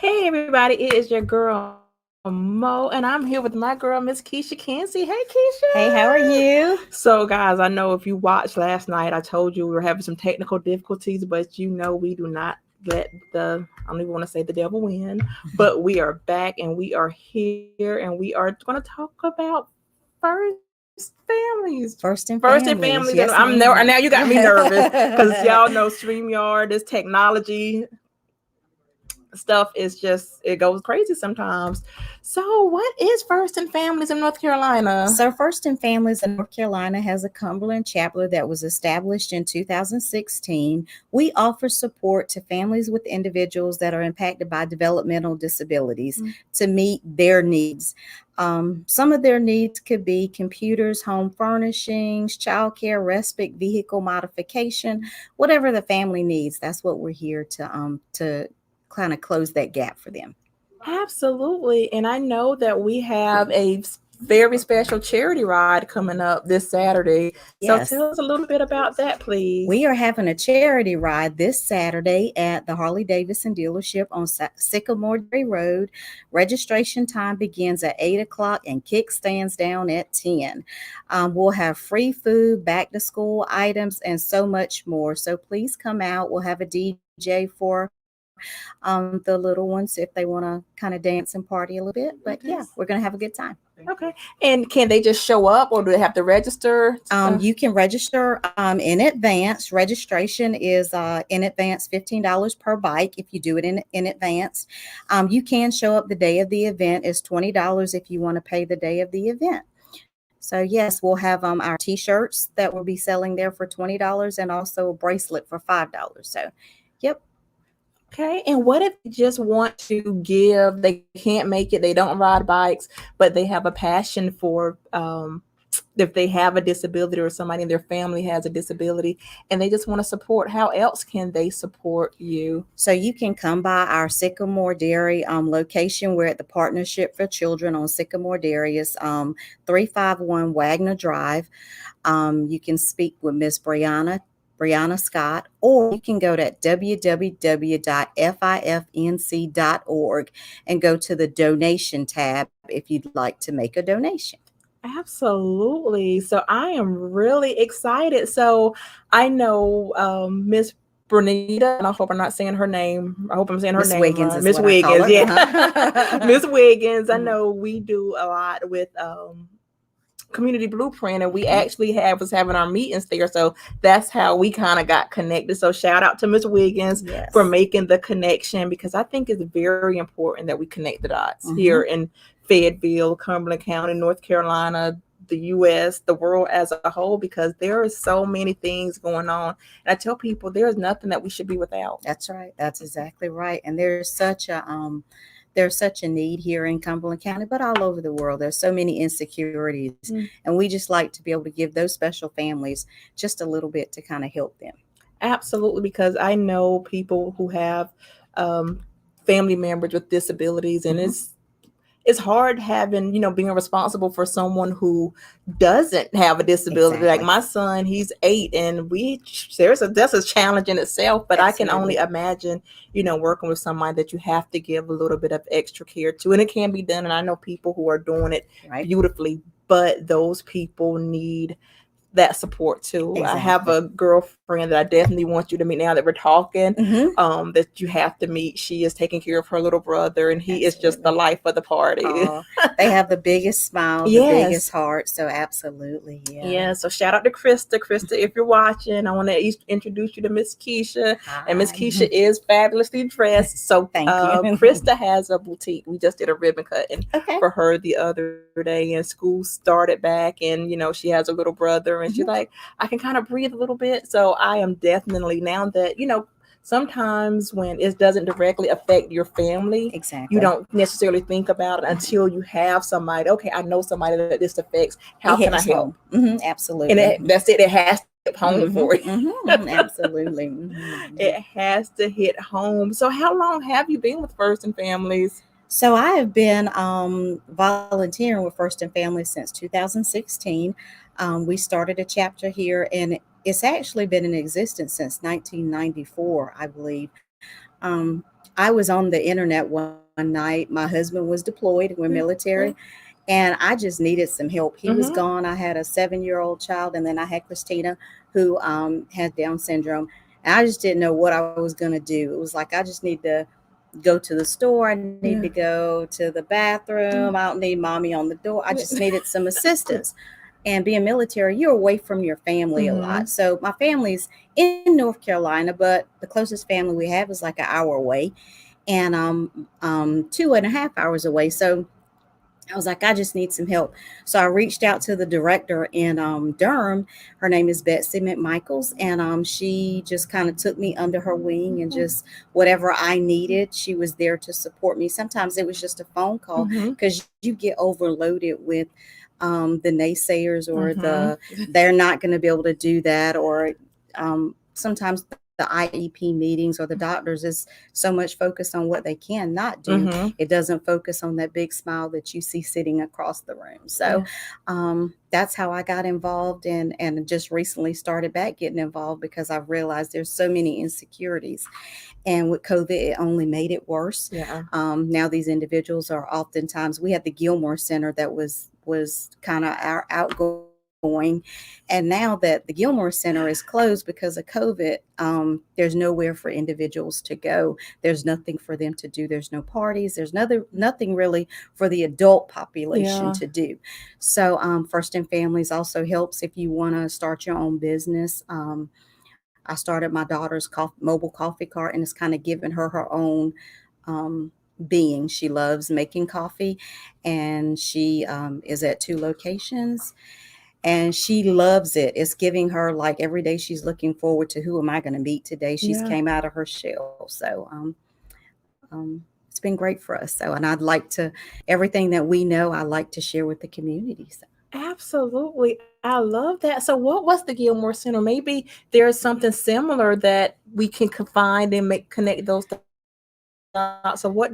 Hey everybody, it is your girl Mo, and I'm here with my girl Miss Kechia Kinsey. Hey Hey, how are Keisha. you? So guys, I know if you watched last night, I told you we were having some technical difficulties, but we do not let I don't even want to say the devil win. But we are back and we are here and we are going to talk about first families. First and First and families, families. and Yes, I'm there. Now ma'am. you got me nervous because y'all know StreamYard, this technology stuff is just it goes crazy sometimes. So what is First and Families in North Carolina? So, First and Families in North Carolina has a Cumberland chapter that was established in 2016. We offer support to families with individuals that are impacted by developmental disabilities to meet their needs. Some of their needs could be computers, home furnishings, childcare, respite, vehicle modification, whatever the family needs. That's what we're here to kind of close that gap for them. Absolutely. And I know that we have a very special charity ride coming up this Saturday. So Yes. tell us a little bit about that, please. We are having a charity ride this Saturday at the Harley Davidson dealership on Sycamore Dairy Road. Registration time begins at 8 o'clock and kickstands down at 10. We'll have free food, back to school items, and so much more. So please come out. We'll have a DJ for the little ones if they want to kind of dance and party a little bit. But yeah, we're going to have a good time. Okay. And can they just show up or do they have to register? You can register in advance. Registration is in advance $15 per bike if you do it in advance. You can show up the day of the event. It's $20 if you want to pay the day of the event. So yes, we'll have our T-shirts that we'll be selling there for $20 and also a bracelet for $5. So, yep. Okay, and what if they just want to give? They can't make it. They don't ride bikes, but they have a passion for if they have a disability or somebody in their family has a disability, and they just want to support. How else can they support you? So you can come by our Sycamore Dairy location. We're at the Partnership for Children on Sycamore Dairy. It's 351 Wagner Drive. You can speak with Miss Brianna Scott, or you can go to www.fifnc.org and go to the donation tab if you'd like to make a donation. Absolutely. So I am really excited. So I know Miss Bernita, and I hope I'm not saying her name. I hope I'm saying her Miss name Wiggins right. is Miss what I call Wiggins, her. yeah. Miss Wiggins. I know we do a lot with Community Blueprint, and we actually was having our meetings there, so that's how we kind of got connected. So shout out to Miss Wiggins Yes. for making the connection, because I think it's very important that we connect the dots here in Fayetteville, Cumberland County, North Carolina, the US, the world as a whole, because there are so many things going on. And I tell people there is nothing that we should be without. That's right. That's exactly right. And there's such a need here in Cumberland County, but all over the world. There's so many insecurities. And we just like to be able to give those special families just a little bit to kind of help them. Absolutely, because I know people who have family members with disabilities, and it's hard having, being responsible for someone who doesn't have a disability. Exactly. Like my son, he's 8, and that's a challenge in itself. But Absolutely. I can only imagine, working with somebody that you have to give a little bit of extra care to, and it can be done. And I know people who are doing it beautifully, but those people need that support too. Exactly. I have a girlfriend that I definitely want you to meet now that we're talking. That you have to meet. She is taking care of her little brother, and he is just the life of the party. They have the biggest smile, the biggest heart. So absolutely, yeah. So shout out to Krista. Krista, if you're watching, I want to introduce you to Miss Kechia. Hi. And Miss Kechia is fabulously dressed. So thank you. Krista has a boutique. We just did a ribbon cutting for her the other day, and school started back, and she has a little brother, and she's like, I can kind of breathe a little bit. So I am definitely, now that sometimes when it doesn't directly affect your family, you don't necessarily think about it until you have somebody. Okay, I know somebody that this affects. How can I help? Absolutely. And that's it. It has to hit home for you. Absolutely. It has to hit home. So how long have you been with First and Families? So I have been volunteering with First and Families since 2016. We started a chapter here, and it's actually been in existence since 1994, I believe. I was on the internet one night. My husband was deployed. We're military. And I just needed some help. He was gone. I had a 7-year-old child, and then I had Christina, who had Down syndrome. And I just didn't know what I was going to do. It was like, I just need to go to the store. I need to go to the bathroom. I don't need mommy on the door. I just needed some assistance. And being military, you're away from your family a lot. So my family's in North Carolina, but the closest family we have is like an hour away, and 2.5 hours away. So I was like, I just need some help. So I reached out to the director in Durham. Her name is Betsy McMichaels. And she just kind of took me under her wing, and just whatever I needed, she was there to support me. Sometimes it was just a phone call, because you get overloaded with the naysayers, or they're not going to be able to do that. Or sometimes the IEP meetings or the doctors is so much focused on what they cannot do. It doesn't focus on that big smile that you see sitting across the room. So that's how I got involved, and just recently started back getting involved, because I've realized there's so many insecurities. And with COVID, it only made it worse. Now these individuals are oftentimes, we had the Gilmore Center that was kind of our outgoing. And now that the Gilmore Center is closed because of COVID, there's nowhere for individuals to go. There's nothing for them to do. There's no parties. There's nothing really for the adult population to do. So First and Families also helps if you want to start your own business. I started my daughter's mobile coffee cart, and it's kind of given her own being. She loves making coffee, and she is at 2 locations. And she loves it. It's giving her, like, every day she's looking forward to, who am I going to meet today? She's came out of her shell. So it's been great for us. So, and I'd like to, everything that we know, I like to share with the community. So. Absolutely. I love that. So what was the Gilmore Center? Maybe there's something similar that we can find and connect those dots. So what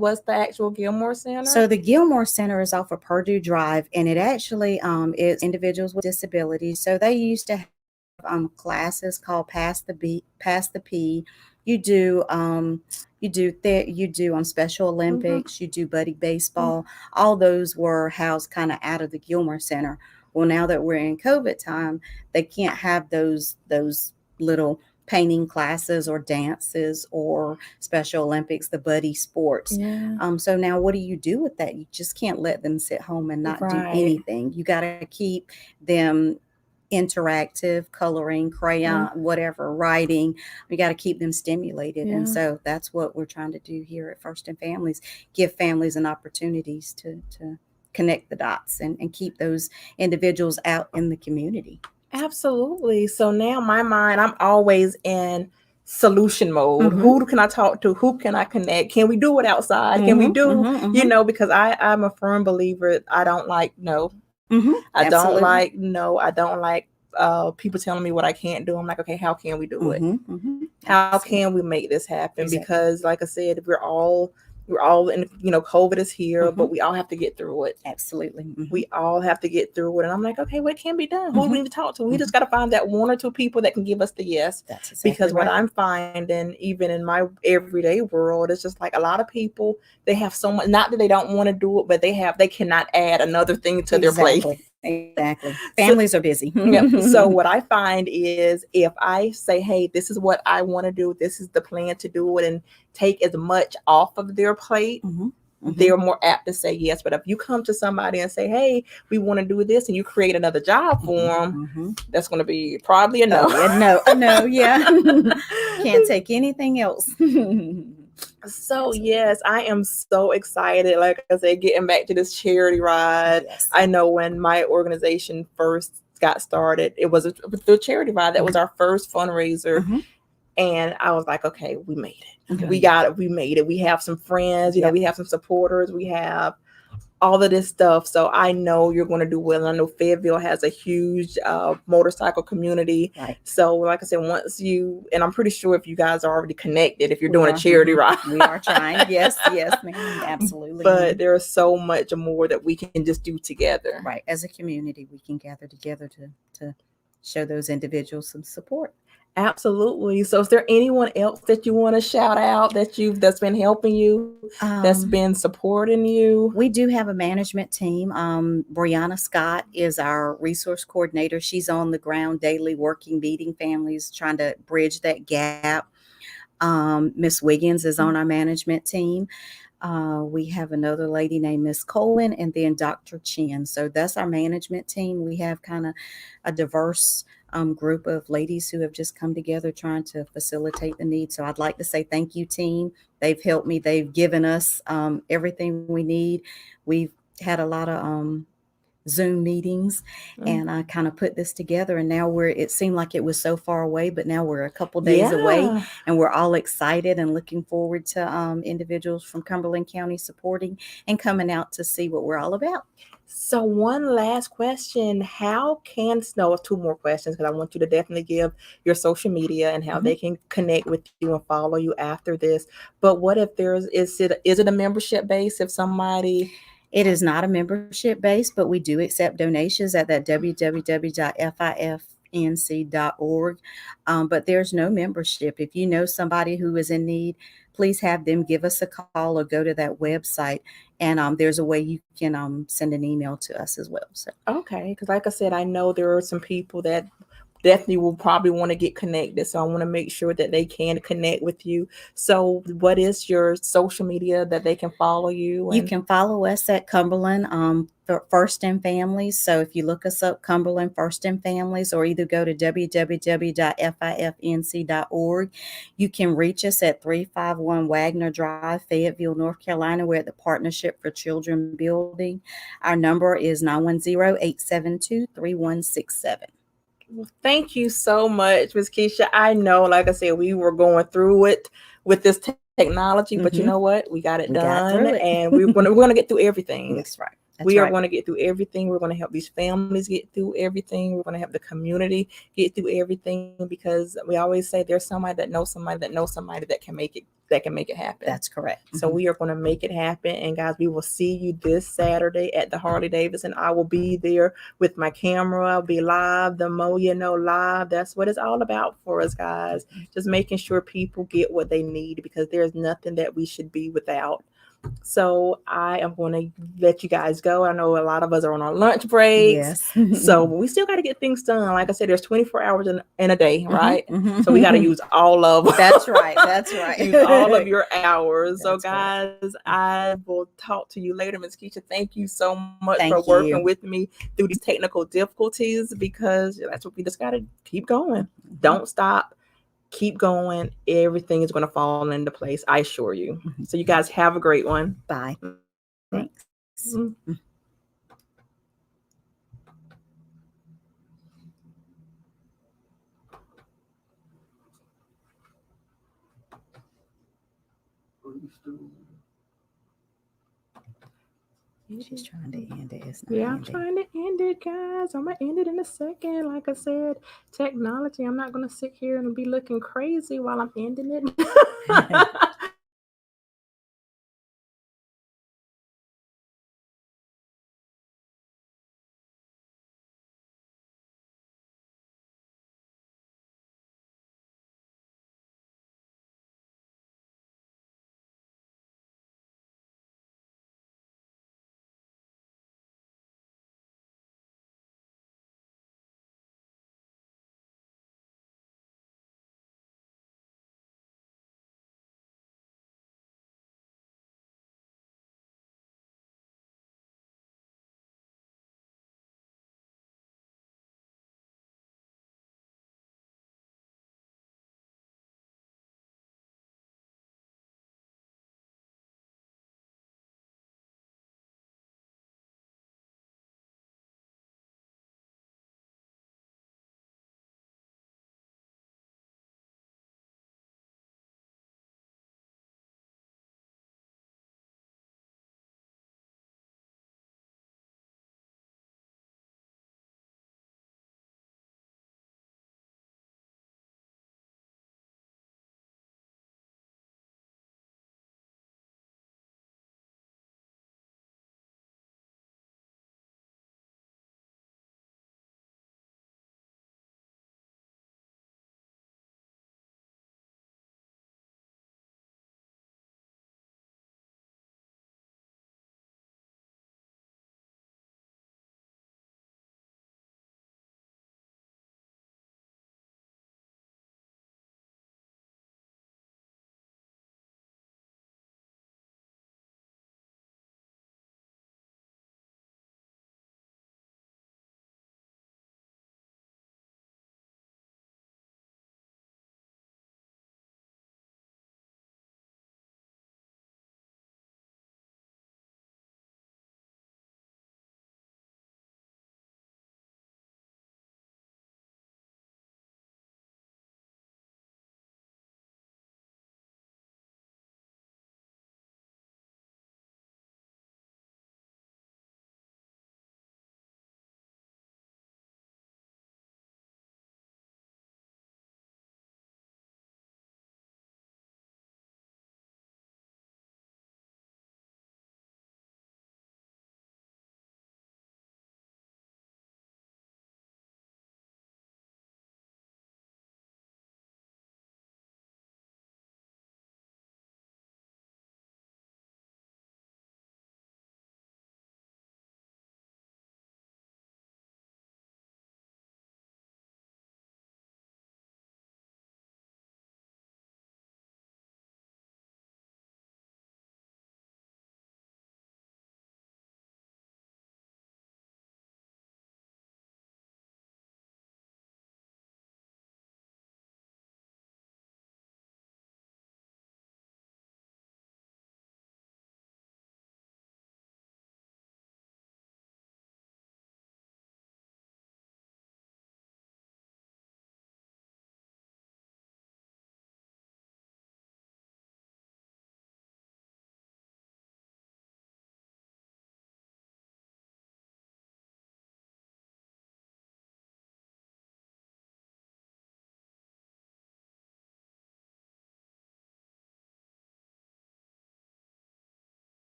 was the actual Gilmore Center? So the Gilmore Center is off of Purdue Drive, and it actually is individuals with disabilities. So they used to have classes called Pass the P. You do Special Olympics. You do buddy baseball. All those were housed kind of out of the Gilmore Center. Well, now that we're in COVID time, they can't have those little painting classes or dances or Special Olympics, the buddy sports. So now what do you do with that? You just can't let them sit home and not do anything. You got to keep them interactive, coloring, crayon, whatever, writing. We got to keep them stimulated. And so that's what we're trying to do here at First and Families, give families an opportunities to connect the dots and keep those individuals out in the community. Absolutely. So now my mind, I'm always in solution mode. Who can I talk to? Who can I connect? Can we do it outside? Can we do, because I'm a firm believer. I don't like no. I don't like no. I don't like people telling me what I can't do. I'm like, okay, how can we do it? How can we make this happen? Because like I said, we're all in, COVID is here, but we all have to get through it. Absolutely. We all have to get through it. And I'm like, okay, what can be done? Who do we need to talk to? We just got to find that 1 or 2 people that can give us the yes. That's exactly because what I'm finding, even in my everyday world, it's just like a lot of people, they have so much, not that they don't want to do it, but they cannot add another thing to their plate. Exactly. Families are busy. So what I find is, if I say, hey, this is what I want to do, this is the plan to do it, and take as much off of their plate, they're more apt to say yes. But if you come to somebody and say, hey, we want to do this, and you create another job for them, that's going to be probably a no. No, yeah. Can't take anything else. So yes, I am so excited. Like I said, getting back to this charity ride. I know when my organization first got started, it was the charity ride. That was our first fundraiser. And I was like, okay, we made it. We got it. We made it. We have some friends, we have some supporters. We have all of this stuff. So I know you're going to do well. I know Fayetteville has a huge motorcycle community. So like I said, and I'm pretty sure if you guys are already connected, if you're doing a charity ride. We are trying. Yes, ma'am. Absolutely. But there is so much more that we can just do together. Right. As a community, we can gather together to show those individuals some support. Absolutely. So is there anyone else that you want to shout out that's been helping you, that's been supporting you? We do have a management team. Brianna Scott is our resource coordinator. She's on the ground daily working, meeting families, trying to bridge that gap. Miss Wiggins is on our management team. We have another lady named Miss Colin, and then Dr. Chin. So that's our management team. We have kind of a diverse group of ladies who have just come together trying to facilitate the need. So I'd like to say thank you, team. They've helped me. They've given us everything we need. We've had a lot of Zoom meetings, and I kind of put this together, and now it seemed like it was so far away, but now we're a couple days away, and we're all excited and looking forward to individuals from Cumberland County supporting and coming out to see what we're all about. So one last question, two more questions, because I want you to definitely give your social media and how they can connect with you and follow you after this. But what if is it a membership base if somebody... It is not a membership base, but we do accept donations at that www.fifnc.org. But there's no membership. If you know somebody who is in need, please have them give us a call or go to that website. And there's a way you can send an email to us as well. So okay, because like I said, I know there are some people that definitely will probably want to get connected. So I want to make sure that they can connect with you. So what is your social media that they can follow you? You can follow us at Cumberland First and Families. So if you look us up, Cumberland First and Families, or either go to www.fifnc.org. You can reach us at 351 Wagner Drive, Fayetteville, North Carolina. We're at the Partnership for Children building. Our number is 910-872-3167. Well, thank you so much, Ms. Kechia. I know, like I said, we were going through it with this technology, but you know what? We got it done, and we're going to get through everything. That's right. We are going to get through everything. We're going to help these families get through everything. We're going to help the community get through everything, because we always say there's somebody that knows somebody that knows somebody that can make it happen. That's correct. So we are going to make it happen. And guys, we will see you this Saturday at the Harley Davidson. I will be there with my camera. I'll be live. The Mo You Know live. That's what it's all about for us, guys. Just making sure people get what they need, because there's nothing that we should be without. So I am going to let you guys go. I know a lot of us are on our lunch breaks. Yes. So we still got to get things done. Like I said, there's 24 hours in a day, right? So we got to use all of them. That's right. That's right. Use all of your hours. That's so guys, right. I will talk to you later. Ms. Kechia, thank you so much Thank for you. working with me through these technical difficulties, because that's what we just got to keep going. Don't stop. Keep going. Everything is going to fall into place. I assure you. So you guys have a great one. Bye. Thanks. She's trying to end it. I'm trying to end it, guys. I'm going to end it in a second. Like I said, technology, I'm not going to sit here and be looking crazy while I'm ending it.